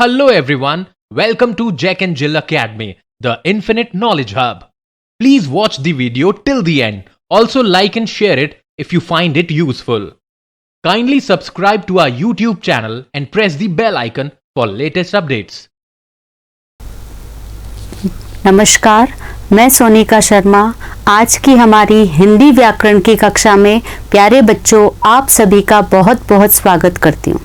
Hello everyone, welcome to Jack and Jill Academy, the Infinite Knowledge Hub. Please watch the video till the end. Also like and share it if you find it useful. Kindly subscribe to our YouTube channel and press the bell icon for latest updates. नमस्कार, मैं सोनिका शर्मा। आज की हमारी हिंदी व्याकरण की कक्षा में प्यारे बच्चों आप सभी का बहुत बहुत स्वागत करती हूँ।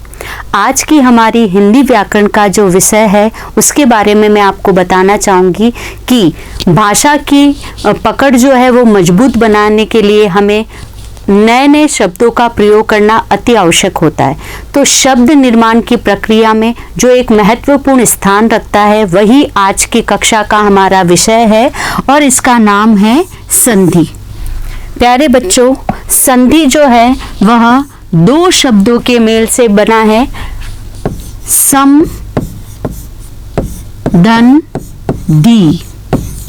आज की हमारी हिंदी व्याकरण का जो विषय है उसके बारे में मैं आपको बताना चाहूँगी कि भाषा की पकड़ जो है वो मजबूत बनाने के लिए हमें नए नए शब्दों का प्रयोग करना अति आवश्यक होता है। तो शब्द निर्माण की प्रक्रिया में जो एक महत्वपूर्ण स्थान रखता है वही आज की कक्षा का हमारा विषय है और इसका नाम है संधि। प्यारे बच्चों, संधि जो है वह दो शब्दों के मेल से बना है। सम धन दी,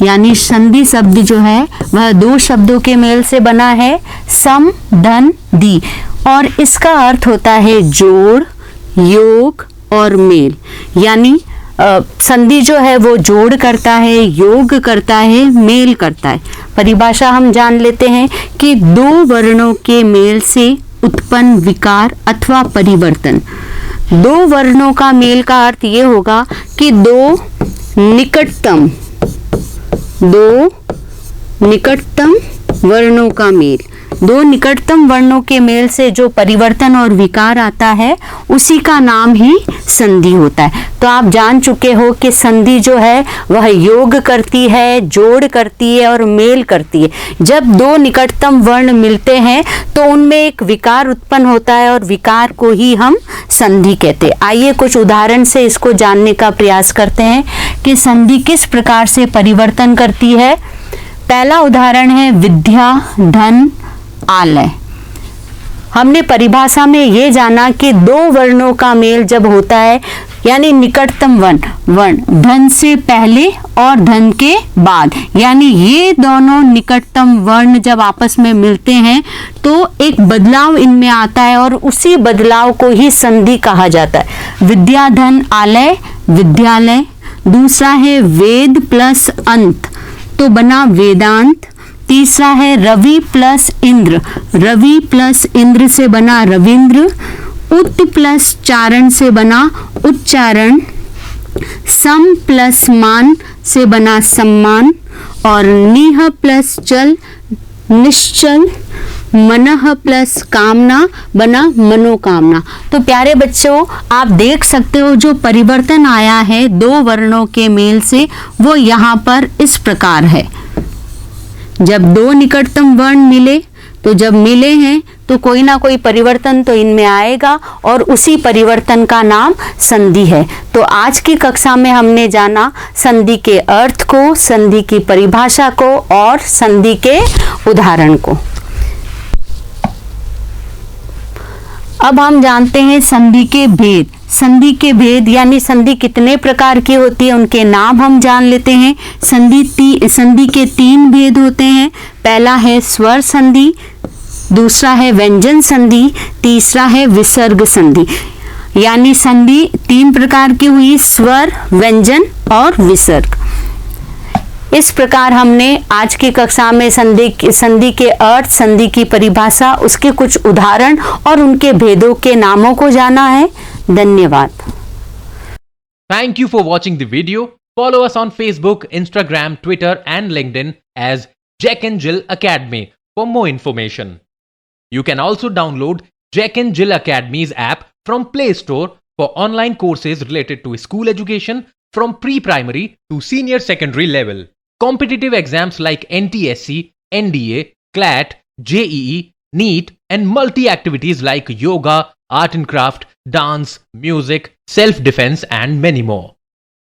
यानी संधि शब्द जो है वह दो शब्दों के मेल से बना है, सम धन दी, और इसका अर्थ होता है जोड़, योग और मेल। यानी संधि जो है वो जोड़ करता है, योग करता है, मेल करता है। परिभाषा हम जान लेते हैं कि दो वर्णों के मेल से उत्पन्न विकार अथवा परिवर्तन। दो वर्णों का मेल का अर्थ ये होगा कि दो निकटतम वर्णों का मेल। दो निकटतम वर्णों के मेल से जो परिवर्तन और विकार आता है उसी का नाम ही संधि होता है। तो आप जान चुके हो कि संधि जो है वह योग करती है, जोड़ करती है और मेल करती है। जब दो निकटतम वर्ण मिलते हैं तो उनमें एक विकार उत्पन्न होता है और विकार को ही हम संधि कहते हैं। आइए कुछ उदाहरण से इसको जानने का प्रयास करते हैं कि संधि किस प्रकार से परिवर्तन करती है। पहला उदाहरण है विद्या धन आलय। हमने परिभाषा में ये जाना कि दो वर्णों का मेल जब होता है, यानी निकटतम वर्ण धन से पहले और धन के बाद, यानी ये दोनों निकटतम वर्ण जब आपस में मिलते हैं तो एक बदलाव इनमें आता है और उसी बदलाव को ही संधि कहा जाता है। विद्या धन आलय, विद्यालय। दूसरा है वेद प्लस अंत, तो बना वेदांत। तीसरा है रवि प्लस इंद्र, रवि प्लस इंद्र से बना रविंद्र। उत प्लस चारण से बना उच्चारण। सम प्लस मान से बना सम्मान। और निह प्लस चल निश्चल। मनः प्लस कामना बना मनोकामना। तो प्यारे बच्चों, आप देख सकते हो जो परिवर्तन आया है दो वर्णों के मेल से वो यहाँ पर इस प्रकार है। जब दो निकटतम वर्ण मिले तो जब मिले हैं तो कोई ना कोई परिवर्तन तो इनमें आएगा और उसी परिवर्तन का नाम संधि है। तो आज की कक्षा में हमने जाना संधि के अर्थ को, संधि की परिभाषा को और संधि के उदाहरण को। अब हम जानते हैं संधि के भेद। संधि के भेद यानी संधि कितने प्रकार की होती है उनके नाम हम जान लेते हैं। संधि के तीन भेद होते हैं। पहला है स्वर संधि, दूसरा है व्यंजन संधि, तीसरा है विसर्ग संधि। यानी संधि तीन प्रकार की हुई, स्वर, व्यंजन और विसर्ग। इस प्रकार हमने आज की कक्षा में संधि के अर्थ, संधि की परिभाषा, उसके कुछ उदाहरण और उनके भेदों के नामों को जाना है। धन्यवाद। Thank you for watching the video. Follow us on Facebook, Instagram, Twitter and LinkedIn as Jack and Jill Academy for more information. You can also download Jack and Jill Academy's app from Play Store for online courses related to school education from pre-primary to senior secondary level. Competitive exams like NTSC, NDA, CLAT, JEE, NEET and multi-activities like yoga, art and craft, dance, music, self-defense and many more.